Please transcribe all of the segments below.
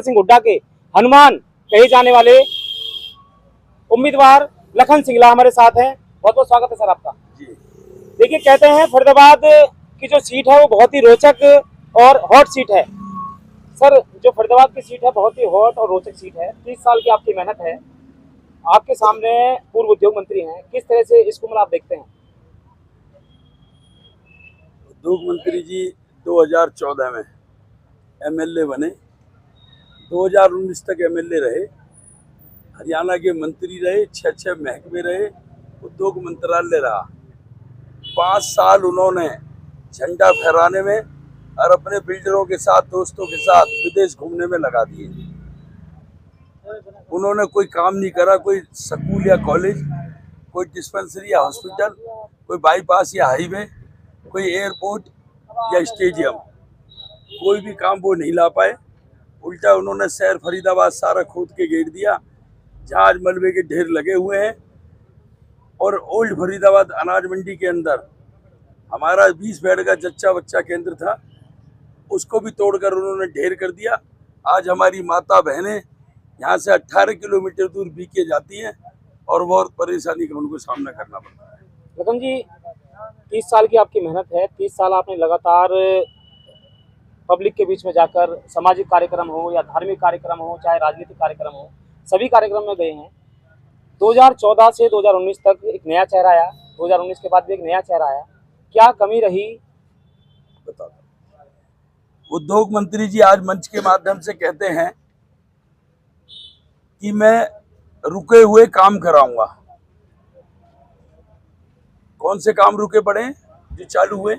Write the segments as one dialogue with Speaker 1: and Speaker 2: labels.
Speaker 1: सिंह हुड्डा के हनुमान कहे जाने वाले उम्मीदवार लखन सिंगला हमारे साथ हैं। बहुत बहुत स्वागत है सर आपका। देखिए, कहते हैं फरीदाबाद की जो सीट है वो बहुत ही रोचक और हॉट सीट है। सर, जो फरीदाबाद की सीट है बहुत ही हॉट और रोचक सीट है। 30 साल की आपकी मेहनत है, आपके सामने पूर्व उद्योग मंत्री हैं, किस तरह से इसको मतलब आप देखते हैं?
Speaker 2: उद्योग मंत्री जी 2014 में एमएलए बने, 2019 तक एमएलए रहे, हरियाणा के मंत्री रहे, 6 महकमे रहे, उद्योग मंत्रालय रहा। 5 साल उन्होंने झंडा फहराने में और अपने बिल्डरों के साथ, दोस्तों के साथ विदेश घूमने में लगा दिए। उन्होंने कोई काम नहीं करा, कोई स्कूल या कॉलेज, कोई डिस्पेंसरी या हॉस्पिटल, कोई बाईपास या हाईवे, कोई एयरपोर्ट या स्टेडियम, कोई भी काम वो नहीं ला पाए। उल्टा उन्होंने शहर फरीदाबाद सारा खोद के घेर दिया, जहाँ आज मलबे के ढेर लगे हुए हैं। और ओल्ड फरीदाबाद अनाज मंडी के अंदर हमारा 20 बेड का जच्चा बच्चा केंद्र था, उसको भी तोड़कर उन्होंने ढेर कर दिया। आज हमारी माता बहनें यहाँ से 18 किलोमीटर दूर बीके जाती हैं और बहुत परेशानी का उनको सामना करना पड़ता है।
Speaker 1: लखन जी, 30 साल की आपकी मेहनत है, 30 साल आपने लगातार पब्लिक के बीच में जाकर सामाजिक कार्यक्रम हो या धार्मिक कार्यक्रम हो, चाहे राजनीतिक कार्यक्रम हो, सभी कार्यक्रम में गए हैं। 2014 से 2019 तक एक नया चेहरा आया, 2019 के बाद भी एक नया चेहरा आया, क्या कमी रही?
Speaker 2: बता दो। उद्योग मंत्री जी आज मंच के माध्यम से कहते हैं कि मैं रुके हुए काम कराऊंगा। कौन से काम रुके पड़े जो चालू हुए?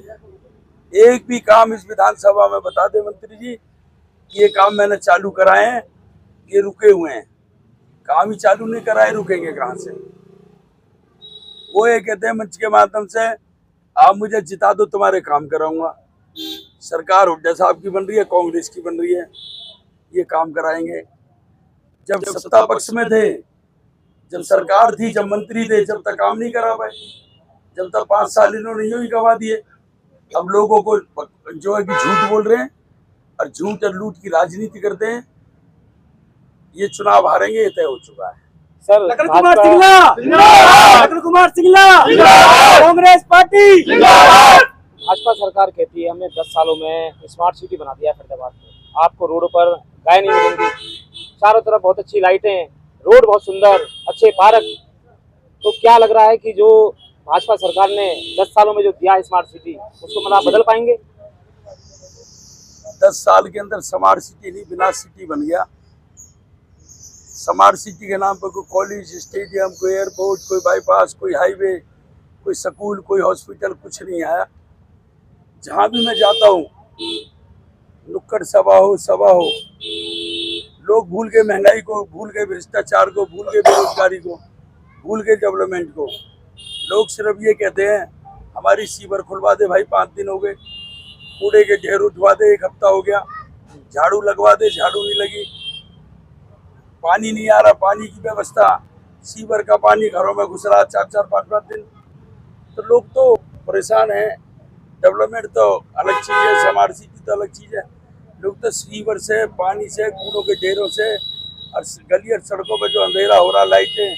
Speaker 2: एक भी काम इस विधानसभा में बता दे मंत्री जी कि ये काम मैंने चालू कराए हैं, ये रुके हुए हैं। काम ही चालू नहीं कराए, रुकेंगे कहां से? वो ये कहते हैं मंच के माध्यम से, आप मुझे जिता दो, तुम्हारे काम कराऊंगा। सरकार हुड्डा साहब की बन रही है, कांग्रेस की बन रही है, ये काम कराएंगे। जब सत्ता पक्ष में थे, जब सरकार थी, जब मंत्री थे, जब तक काम नहीं करा पाए। जब तक 5 साल इन्होंने यूं ही गवा दिए। अब लोगों को जो है कि झूठ बोल रहे हैं और झूठ और लूट की राजनीति करते हैं। ये चुनाव हारेंगे, ये तय हो चुका है।
Speaker 1: Sir,
Speaker 3: Lakhan Kumar Singla, Lakhan Kumar Singla, Congress party.
Speaker 1: भाजपा सरकार कहती है हमने 10 सालों में स्मार्ट सिटी बना दिया है फरीदाबाद को। आपको रोडों पर गाय नहीं मिलेंगी, चारों तरफ बहुत अच्छी लाइटें, रोड बहुत सुंदर, अच्छे पार्क। तो क्या लग रहा है कि जो भाजपा सरकार ने 10 सालों में जो दिया है स्मार्ट सिटी, उसको मतलब आप बदल पाएंगे?
Speaker 2: 10 साल के अंदर स्मार्ट सिटी नहीं, बिना सिटी बन गया। स्मार्ट सिटी के नाम पर कोई कॉलेज, स्टेडियम, कोई एयरपोर्ट, कोई बाईपास, कोई हाईवे, कोई स्कूल, कोई हॉस्पिटल, कुछ नहीं आया। जहाँ भी मैं जाता हूँ, नुक्कड़ सभा हो, लोग भूल गए महंगाई को, भूल गए भ्रष्टाचार को, भूल गए बेरोजगारी को, भूल गए डेवलपमेंट को। लोग सिर्फ ये कहते हैं हमारी सीवर खुलवा दे भाई, 5 दिन हो गए, कूड़े के ढेर उठवा दे, 1 हफ्ता हो गया, झाड़ू लगवा दे, झाड़ू नहीं लगी, पानी नहीं आ रहा, पानी की व्यवस्था, सीवर का पानी घरों में घुस रहा 4-4, 5-5 दिन। तो लोग तो परेशान हैं। डेवलपमेंट तो अलग चीज़ है, स्मार्ट सिटी तो अलग चीज़ है। लोग तो सीवर से, पानी से, कूड़ों के ढेरों से और गली और सड़कों पर जो अंधेरा हो रहा, लाइटें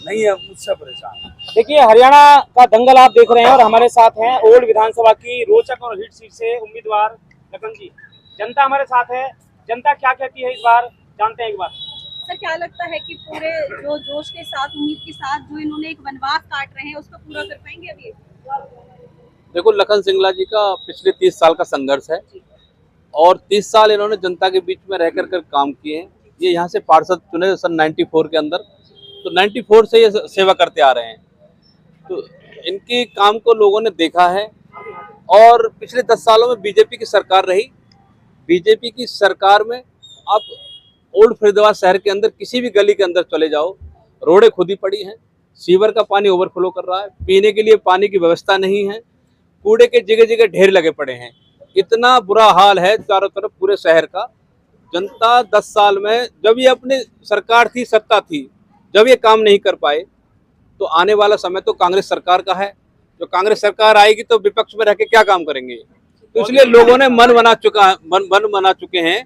Speaker 2: नहीं है, मुझसे परेशान है।
Speaker 1: देखिए, हरियाणा का दंगल आप देख रहे हैं और हमारे साथ हैं ओल्ड विधानसभा की रोचक और हिट सीट से उम्मीदवार लखन जी। जनता हमारे साथ है, जनता क्या कहती है इस बार, जानते हैं एक बार।
Speaker 4: सर, क्या लगता है कि पूरे जो जोश के साथ, उम्मीद के साथ जो इन्होंने एक वनवास काट रहे हैं, उसको पूरा कर पाएंगे अभी?
Speaker 5: देखो, लखन सिंगला जी का पिछले 30 साल का संघर्ष है और 30 साल इन्होंने जनता के बीच में रहकर कर काम किए हैं। ये यहाँ से पार्षद चुने सन 94 के अंदर, तो 94 से ये सेवा करते आ रहे हैं। तो इनके काम को लोगों ने देखा है और पिछले 10 सालों में बीजेपी की सरकार रही। बीजेपी की सरकार में आप ओल्ड फरीदाबाद शहर के अंदर किसी भी गली के अंदर चले जाओ, रोडें खुदी पड़ी हैं, सीवर का पानी ओवरफ्लो कर रहा है, पीने के लिए पानी की व्यवस्था नहीं है, कूड़े के जगह जगह ढेर लगे पड़े हैं। इतना बुरा हाल है चारों तरफ पूरे शहर का। जनता 10 साल में, जब ये अपनी सरकार थी, सत्ता थी, जब ये काम नहीं कर पाए, तो आने वाला समय तो कांग्रेस सरकार का है। जो कांग्रेस सरकार आएगी तो विपक्ष में रह के क्या काम करेंगे? तो इसलिए लोगों ने मन बना चुके हैं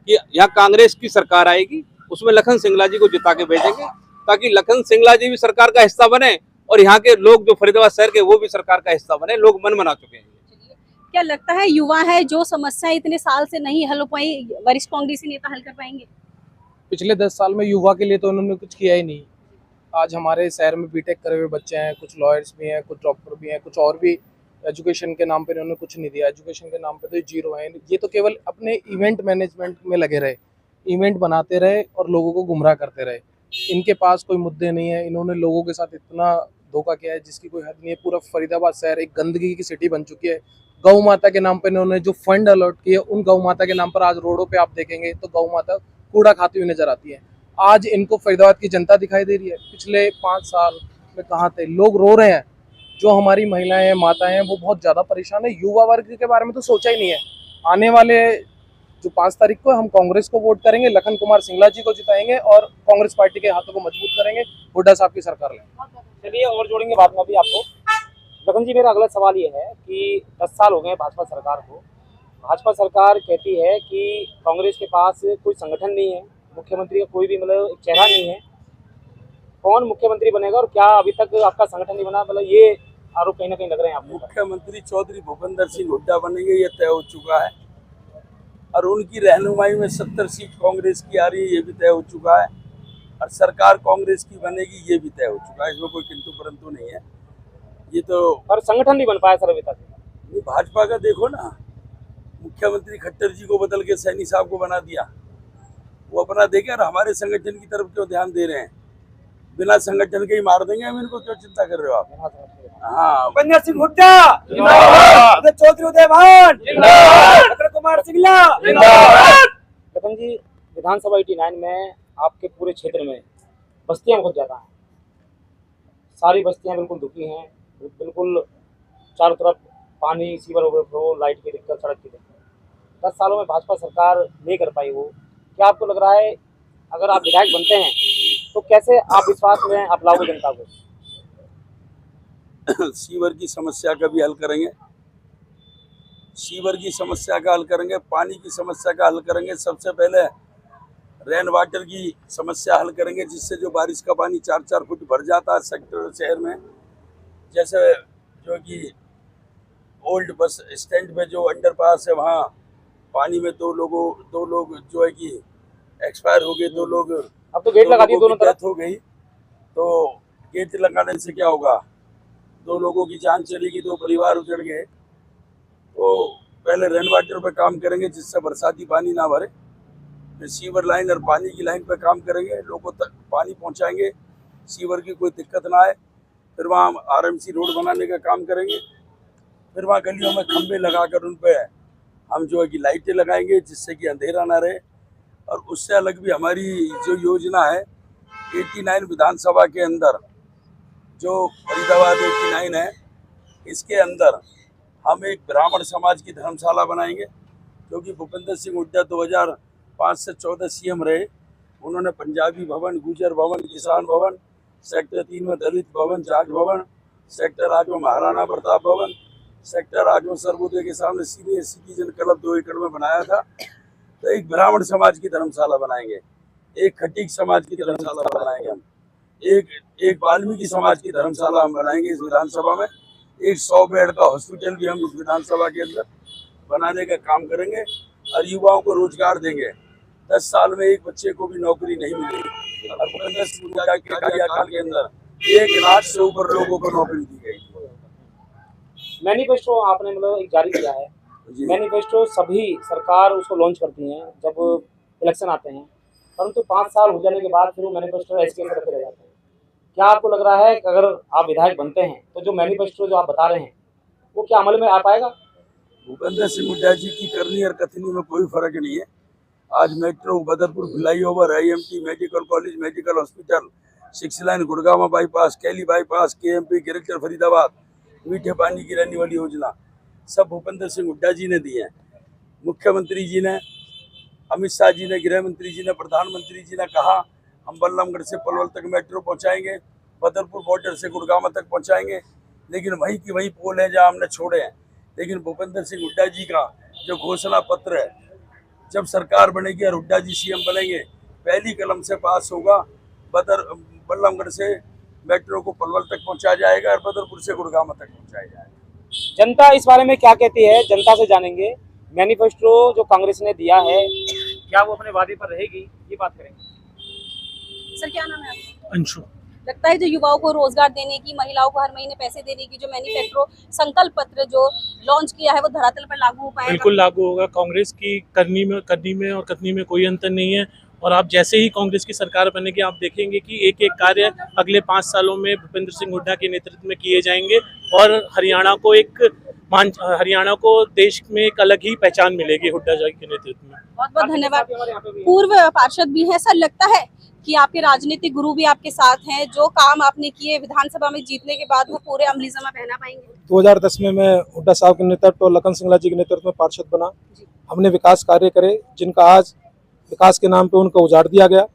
Speaker 5: कि यहाँ कांग्रेस की सरकार आएगी, उसमें लखन सिंगला जी को जिता के भेजेंगे, ताकि लखन सिंगला जी भी सरकार का हिस्सा बने और यहाँ के लोग जो फरीदाबाद शहर के वो भी सरकार का हिस्सा बने। लोग मन बना चुके हैं।
Speaker 4: क्या लगता है युवा है, जो समस्या इतने साल से नहीं हल हो पाई, वरिष्ठ कांग्रेसी नेता हल कर पाएंगे?
Speaker 6: पिछले 10 साल में युवा के लिए तो उन्होंने कुछ किया ही नहीं। आज हमारे शहर में बीटेक करे हुए बच्चे हैं, कुछ लॉयर्स भी हैं, कुछ डॉक्टर भी हैं, कुछ और भी। एजुकेशन के नाम पे इन्होंने कुछ नहीं दिया, एजुकेशन के नाम पे तो जीरो है। ये तो केवल अपने इवेंट मैनेजमेंट में लगे रहे, इवेंट बनाते रहे और लोगों को गुमराह करते रहे। इनके पास कोई मुद्दे नहीं है। इन्होंने लोगों के साथ इतना धोखा किया है जिसकी कोई हद नहीं है। पूरा फरीदाबाद शहर एक गंदगी की सिटी बन चुकी है। गौ माता के नाम पर इन्होंने जो फंड अलॉट किए, उन गौ माता के नाम पर आज रोडों पे आप देखेंगे तो गौ माता कूड़ा खाती हुई नजर आती है। आज इनको फरीदाबाद की जनता दिखाई दे रही है। पिछले 5 साल में कहाँ थे लोग? रो रहे हैं। जो हमारी महिलाएं हैं, माताएं हैं, वो बहुत ज़्यादा परेशान है। युवा वर्ग के बारे में तो सोचा ही नहीं है। आने वाले जो 5 तारीख को हम कांग्रेस को वोट करेंगे, लखन कुमार सिंगला जी को जिताएंगे और कांग्रेस पार्टी के हाथों को मजबूत करेंगे। हुड्डा साहब की सरकार लेंगे।
Speaker 1: चलिए और जोड़ेंगे बाद में भी आपको। लखन जी, मेरा अगला सवाल ये है कि 10 साल हो गए भाजपा सरकार को। भाजपा सरकार कहती है कि कांग्रेस के पास कोई संगठन नहीं है, मुख्यमंत्री का कोई भी मतलब एक चेहरा नहीं है। कौन मुख्यमंत्री बनेगा और क्या अभी तक आपका संगठन नहीं बना? मतलब ये आरोप कहीं ना कहीं लग रहे हैं आपको।
Speaker 2: मुख्यमंत्री चौधरी भूपेंद्र सिंह हुड्डा बनेंगे, ये तय हो चुका है। और उनकी रहनुमाई में 70 सीट कांग्रेस की आ रही है, ये भी तय हो चुका है। और सरकार कांग्रेस की बनेगी, ये भी तय हो चुका है। इसमें कोई किंतु परंतु नहीं है। ये तो
Speaker 1: और संगठन नहीं बन पाया सर अभी तक।
Speaker 2: ये भाजपा का देखो ना, मुख्यमंत्री खट्टर जी को बदल के सैनी साहब को बना दिया। वो अपना देखे और हमारे संगठन की तरफ क्यों ध्यान दे रहे हैं? बिना संगठन के ही मार देंगे हम इनको, क्यों चिंता कर रहे हो आप? हाँ,
Speaker 3: भूपेंद्र सिंह हुड्डा जिंदाबाद, चौधरी उदयभान जिंदाबाद, लखन कुमार सिंगला जिंदाबाद।
Speaker 1: लखन जी, विधानसभा 89 में आपके पूरे क्षेत्र में बस्तियां बहुत ज्यादा हैं। सारी बस्तियां बिल्कुल दुखी हैं, बिल्कुल चारों तरफ पानी, सीवर ओवरफ्लो, लाइट की दिक्कत, सड़क की दिक्कत। 10 सालों में भाजपा सरकार नहीं कर पाई वो। क्या आपको लग रहा है अगर आप विधायक बनते हैं तो कैसे आप विश्वास में आप लाओगे जनता को?
Speaker 2: सीवर की समस्या का भी हल करेंगे, सीवर की समस्या का हल करेंगे, पानी की समस्या का हल करेंगे। सबसे पहले रेन वाटर की समस्या हल करेंगे, जिससे जो बारिश का पानी 4-4 फुट भर जाता है सेक्टर शहर में। जैसे जो कि ओल्ड बस स्टैंड पे जो अंडरपास है, वहाँ पानी में दो लोग जो है कि एक्सपायर हो गए। 2 लोग,
Speaker 1: अब तो गेट लगा दिए दोनों तरफ।
Speaker 2: हो गई। तो गेट लगाने से क्या होगा? 2 लोगों की जान चलेगी, 2 परिवार उजड़ गए। तो पहले रेन वाटर पे काम करेंगे, जिससे बरसाती पानी ना भरे। फिर सीवर लाइन और पानी की लाइन पे काम करेंगे, लोगों तक पानी पहुंचाएंगे, सीवर की कोई दिक्कत ना आए। फिर वहाँ RMC रोड बनाने का काम करेंगे। फिर वहाँ गलियों में खंभे लगाकर उन पे हम जो है कि लाइटें लगाएंगे, जिससे कि अंधेरा ना रहे। और उससे अलग भी हमारी जो योजना है 89 विधानसभा के अंदर, जो फरीदाबाद 89 है, इसके अंदर हम एक ब्राह्मण समाज की धर्मशाला बनाएंगे। क्योंकि भूपेंद्र सिंह हुड्डा 2005 से 14 CM रहे। उन्होंने पंजाबी भवन, गुजर भवन, किसान भवन, सेक्टर 3 में दलित भवन, जाट भवन, सेक्टर 8 में महाराणा प्रताप भवन, सेक्टर 8 में सर्वोदय के सामने सीनियर सिटीजन क्लब 2 एकड़ में बनाया था। तो एक ब्राह्मण समाज की धर्मशाला बनाएंगे, एक खटीक समाज की धर्मशाला बनाएंगे हम, एक वाल्मीकि समाज की धर्मशाला हम बनाएंगे इस विधानसभा में। एक 100 बेड का हॉस्पिटल भी हम इस विधानसभा के अंदर बनाने का काम करेंगे। और युवाओं को रोजगार देंगे। 10 साल में एक बच्चे को भी नौकरी नहीं मिली। और भूपेंद्र सिंह हुड्डा के कार्यकाल के अंदर 1 लाख से ऊपर लोगों को नौकरी दी गई।
Speaker 1: मैनिफेस्टो आपने मतलब एक जारी किया है। मैनिफेस्टो सभी सरकार उसको लॉन्च करती हैं जब इलेक्शन आते हैं, परंतु 5 साल हो जाने के बाद फिर वो मैनिफेस्टो ऐसे रखे रह जाते हैं। क्या आपको लग रहा है कि अगर आप विधायक बनते हैं तो जो मैनिफेस्टो जो आप बता रहे हैं वो क्या अमल में आ पाएगा?
Speaker 2: भूपेंद्र सिंह हुड्डा जी की करनी और कथनी में कोई फर्क नहीं है। आज metro, Badarpur flyover, IMT medical college, medical hospital, 6 line Gurgaon bypass, Kaili bypass, KMP गिरफ्तार फरीदाबाद, मीठे पानी की रहने वाली योजना, सब भूपेंद्र सिंह हुड्डा जी ने दिए हैं। मुख्यमंत्री जी ने, अमित शाह जी ने, गृह मंत्री जी ने, प्रधानमंत्री जी ने कहा हम बल्लमगढ़ से पलवल तक मेट्रो पहुंचाएंगे, बदरपुर बॉर्डर से गुड़गांव तक पहुंचाएंगे। लेकिन वहीं की वहीं पोल है जहां हमने छोड़े हैं। लेकिन भूपेंद्र सिंह हुड्डा जी का जो घोषणा पत्र है जब सरकार बनेगी और हुड्डा जी सीएम बनेंगे, पहली कलम से पास होगा। बल्लभगढ़ से मेट्रो को पलवल तक पहुंचाया जाएगा और बदरपुर से गुड़गांव तक पहुंचाया जाएगा।
Speaker 1: जनता इस बारे में क्या कहती है, जनता से जानेंगे। मैनिफेस्टो जो कांग्रेस ने दिया है, क्या वो अपने वादे पर रहेगी, ये बात करेंगे।
Speaker 4: सर क्या नाम है आपका?
Speaker 6: अंशु।
Speaker 4: लगता है जो युवाओं को रोजगार देने की, महिलाओं को हर महीने पैसे देने की जो मैनिफेस्टो संकल्प पत्र जो लॉन्च किया है वो धरातल पर लागू हो पाएगा?
Speaker 7: बिल्कुल लागू होगा। कांग्रेस की करनी में कोई अंतर नहीं है। और आप जैसे ही कांग्रेस की सरकार बनेगी, आप देखेंगे कि एक एक कार्य अगले 5 सालों में भूपेंद्र सिंह हुड्डा के नेतृत्व में किए जाएंगे और हरियाणा को देश में एक अलग ही पहचान मिलेगी हुड्डा जी के नेतृत्व में।
Speaker 4: बहुत बहुत धन्यवाद। पूर्व पार्षद भी हैं सर, लगता है कि आपके राजनीतिक गुरु भी आपके साथ हैं, जो काम आपने किए विधानसभा में जीतने के बाद वो पूरे अमली जमा पहना पाएंगे?
Speaker 6: 2010 में मैं हुड्डा साहब के नेतृत्व और लखन सिंगला जी के नेतृत्व में पार्षद बना। हमने विकास कार्य करे, जिनका आज विकास के नाम पे उनको उजाड़ दिया गया।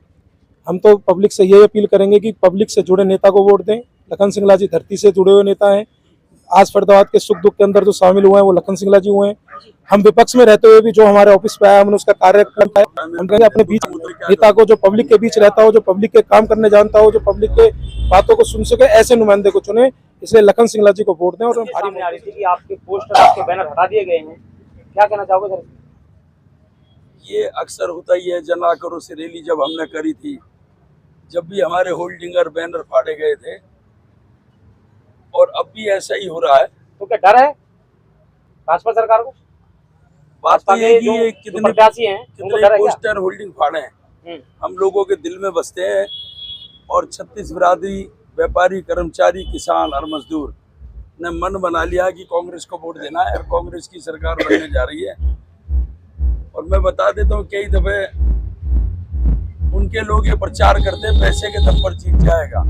Speaker 6: हम तो पब्लिक से ये अपील करेंगे कि पब्लिक से जुड़े नेता को वोट दें। लखन सिंगला जी धरती से जुड़े हुए नेता हैं। आज फरीदाबाद के सुख दुख के अंदर जो शामिल हुए हैं वो लखन सिंगला जी हुए हैं। हम विपक्ष में रहते हुए भी जो हमारे ऑफिस पे आया, हमने उसका कार्य किया है। हम कहेंगे अपने बीच नेता को, जो पब्लिक के बीच रहता हो, जो पब्लिक के काम करने जानता हो, जो पब्लिक के बातों को सुन सके, ऐसे नुमाइंदे को चुने। इसलिए लखन सिंगला जी को वोट दें। और
Speaker 1: सामने आ रही थी कि आपके पोस्टर, आपके बैनर हटा दिए गए हैं, क्या कहना चाहोगे सर?
Speaker 2: ये अक्सर होता ही है। जन आक्रोश रैली जब हमने करी थी, जब भी हमारे होल्डिंग और बैनर फाड़े गए थे, और अब भी ऐसा ही हो रहा है।
Speaker 1: तो क्या डर है भाजपा सरकार को?
Speaker 2: बात तो ये कि ये
Speaker 1: कितने प्रत्याशी हैं, उनको डर है क्या?
Speaker 2: पोस्टर होल्डिंग फाड़े हैं, हम लोगों के दिल में बसते हैं। और 36 बिरादरी, व्यापारी, कर्मचारी, किसान और मजदूर ने मन बना लिया कि कांग्रेस को वोट देना है और कांग्रेस की सरकार बनने जा रही है। और मैं बता देता हूँ, कई दफे उनके लोग ये प्रचार करते हैं पैसे के दम पर जीत जाएगा।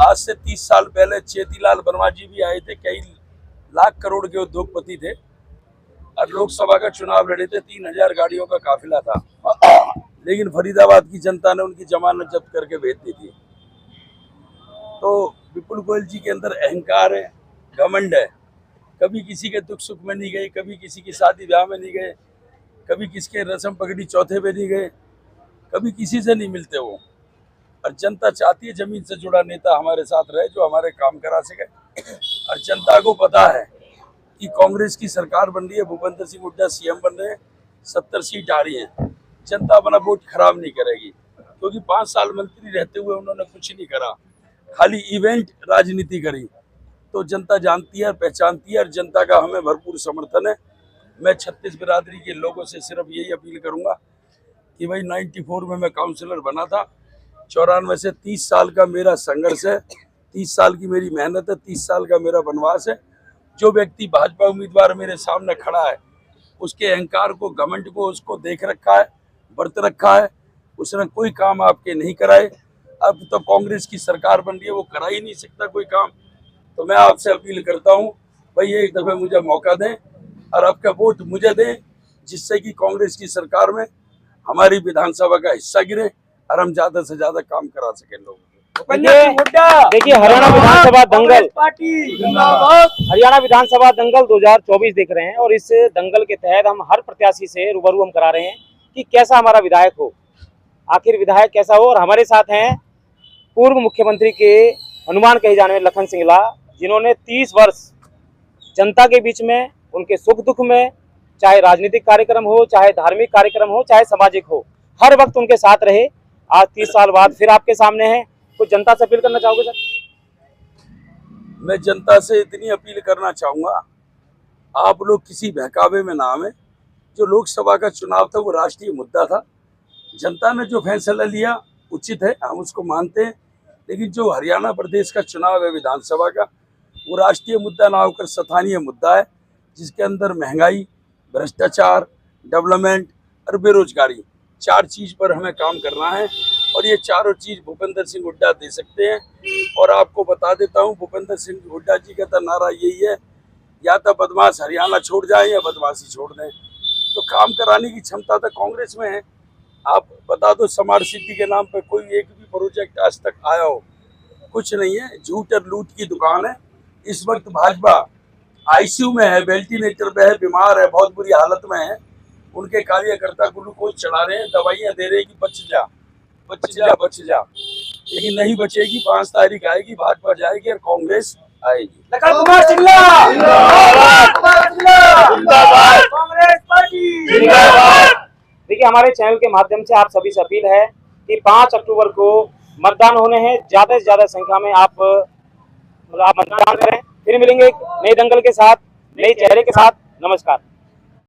Speaker 2: आज से 30 साल पहले चेतीलाल वर्मा जी भी आए थे, कई लाख करोड़ के उद्योगपति थे और लोकसभा का चुनाव लड़े थे। 3000 गाड़ियों का काफिला था, लेकिन फरीदाबाद की जनता ने उनकी जमानत जब्त करके भेज दी थी। तो विपुल गोयल जी के अंदर अहंकार है, घमंड है। कभी किसी के दुख सुख में नहीं गए, कभी किसी की शादी ब्याह में नहीं गए, कभी किसके रस्म पगड़ी चौथे पे नहीं गए, कभी किसी से नहीं मिलते वो। और जनता चाहती है जमीन से जुड़ा नेता हमारे साथ रहे, जो हमारे काम करा सके। और जनता को पता है कि कांग्रेस की सरकार बन रही है, भूपेंद्र सिंह हुड्डा सीएम बन रहे हैं, 70 सीट आ रही हैं। जनता अपना वोट खराब नहीं करेगी, क्योंकि 5 साल मंत्री रहते हुए उन्होंने कुछ नहीं करा, खाली इवेंट राजनीति करी। तो जनता जानती है, पहचानती है, और जनता का हमें भरपूर समर्थन है। मैं 36 बिरादरी के लोगों से सिर्फ यही अपील करूंगा कि भाई 94 में मैं काउंसलर बना था, 94 से 30 साल का मेरा संघर्ष है, 30 साल की मेरी मेहनत है, 30 साल का मेरा वनवास है। जो व्यक्ति भाजपा उम्मीदवार मेरे सामने खड़ा है, उसके अहंकार को, घमंड को, उसको देख रखा है, बरत रखा है। उसने कोई काम आपके नहीं कराए। अब तो कांग्रेस की सरकार बन रही है, वो करा ही नहीं सकता कोई काम। तो मैं आपसे अपील करता हूँ, भाई एक दफे मुझे मौका दें और आपका वोट मुझे दें, जिससे कि कांग्रेस की सरकार में हमारी विधानसभा का हिस्सा गिरे और हम ज्यादा से ज्यादा काम करा सकें लोगों को।
Speaker 1: देखिए हरियाणा विधानसभा दंगल, हरियाणा विधानसभा दंगल 2024 देख रहे हैं, और इस दंगल के तहत हम हर प्रत्याशी से रूबरू हम करा रहे हैं कि कैसा हमारा विधायक हो, आखिर विधायक कैसा हो। और हमारे साथ हैं पूर्व मुख्यमंत्री के अनुमान कहे जाने वाले लखन सिंगला, जिन्होंने 30 वर्ष जनता के बीच में, उनके सुख दुख में, चाहे राजनीतिक कार्यक्रम हो, चाहे धार्मिक कार्यक्रम हो, चाहे सामाजिक हो, हर वक्त उनके साथ रहे। आज 30 साल बाद फिर आपके सामने हैं, कुछ जनता से अपील करना चाहोगे सर?
Speaker 2: मैं जनता से इतनी अपील करना चाहूंगा, आप लोग किसी बहकावे में ना आवे। जो लोकसभा का चुनाव था वो राष्ट्रीय मुद्दा था, जनता ने जो फैसला लिया उचित है, हम उसको मानते हैं। लेकिन जो हरियाणा प्रदेश का चुनाव है विधानसभा का, वो राष्ट्रीय मुद्दा ना होकर स्थानीय मुद्दा है, जिसके अंदर महंगाई, भ्रष्टाचार, डेवलपमेंट और बेरोजगारी, 4 चीज पर हमें काम करना है। और ये चारों चीज भूपेंद्र सिंह हुड्डा दे सकते हैं। और आपको बता देता हूँ, भूपेंद्र सिंह हुड्डा जी का तो नारा यही है, या तो बदमाश हरियाणा छोड़ जाए या बदमाशी छोड़ दें। तो काम कराने की क्षमता तो कांग्रेस में है। आप बता दो, स्मार्ट सिटी के नाम पर कोई एक भी प्रोजेक्ट आज तक आया हो? कुछ नहीं है, झूठ और लूट की दुकान है। इस वक्त भाजपा आईसीयू में है, वेंटिलेटर पे है, बीमार है, बहुत बुरी हालत में है। उनके कार्यकर्ता ग्लूकोज चढ़ा रहे हैं, दवाइयां दे रहे हैं कि बच जा बच जा बच जा, लेकिन नहीं बचेगी। 5 तारीख आएगी, भाजपा जाएगी और कांग्रेस आएगी।
Speaker 3: लखन कुमार सिंगला जिंदाबाद, कांग्रेस पार्टी जिंदाबाद।
Speaker 1: देखिए, हमारे चैनल के माध्यम से आप सभी से अपील है कि 5 अक्टूबर को मतदान होने हैं, ज्यादा से ज्यादा संख्या में आप मतदान करें। फिर मिलेंगे एक नए दंगल के साथ, नए चेहरे के साथ। नमस्कार।